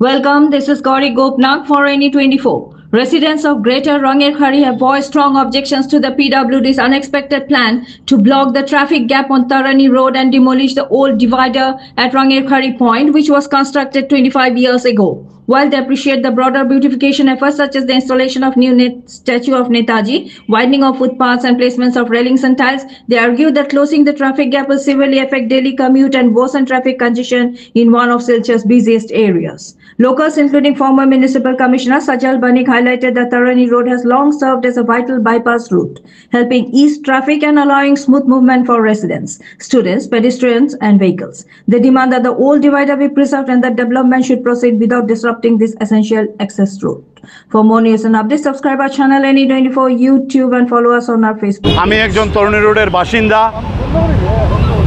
Welcome, this is Gauri Gopnath for NE24. Residents of Greater Rangerkhari have voiced strong objections to the PWD's unexpected plan to block the traffic gap on Tarani Road and demolish the old divider at Rangerkhari Point, which was constructed 25 years ago. While they appreciate the broader beautification efforts such as the installation of new statue of Netaji, widening of footpaths and placements of railings and tiles, they argue that closing the traffic gap will severely affect daily commute and worsen traffic congestion in one of Silchar's busiest areas. Locals, including former Municipal Commissioner Sajal Banik, highlighted that Tarani Road has long served as a vital bypass route, helping ease traffic and allowing smooth movement for residents, students, pedestrians and vehicles. They demand that the old divider be preserved and that development should proceed without disrupting this essential access route. For more news and updates, subscribe our channel NE24 YouTube and follow us on our Facebook. আমি একজন তরুণী রোডের বাসিন্দা।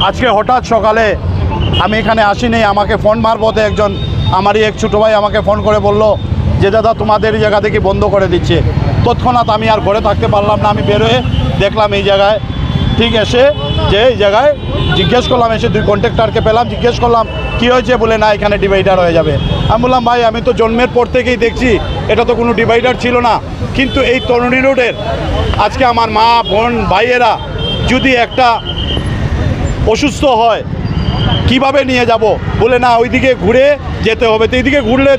আজকে হঠাৎ সকালে আমি এখানে আসিনি, আমাকে ফোন মারফতে একজন আমারই এক ছোট ভাই আমাকে ফোন করে বলল যে দাদা তোমাদের এই জায়গা থেকে বন্ধ করে দিচ্ছে। তৎক্ষণাৎ আমি আর ঘরে থাকতে পারলাম না, আমি বের হয়ে দেখলাম এই জায়গায় ঠিক এসে যে এই জায়গায় জিজ্ঞেস করলাম, এসে দুই কন্ট্রাক্টরকে পেলাম, জিজ্ঞেস করলাম কী হয়েছে, বলে না এখানে ডিভাইডার হয়ে যাবে। আমি বললাম ভাই আমি তো জন্মের পর থেকেই দেখছি এটা তো কোনো ডিভাইডার ছিল না, কিন্তু এই তরুণী রোডের আজকে আমার মা বোন ভাইয়েরা যদি একটা অসুস্থ হয় কিভাবে নিয়ে যাব, বলে না ওইদিকে ঘুরে যেতে হবে। তো এইদিকে ঘুরলে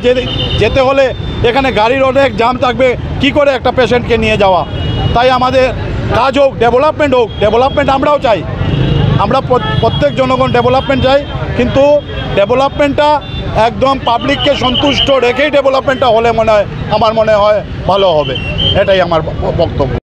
যেতে হলে এখানে গাড়ির অনেক জাম থাকবে, কি করে একটা পেশেন্টকে নিয়ে যাওয়া। তাই আমাদের কাজ হোক, ডেভেলপমেন্ট আমরাও চাই, আমরা প্রত্যেক জনগণ ডেভেলপমেন্ট চাই, কিন্তু ডেভেলপমেন্টটা একদম পাবলিককে সন্তুষ্ট রেখেই ডেভেলপমেন্টটা হলে আমার মনে হয় ভালো হবে। এটাই আমার বক্তব্য।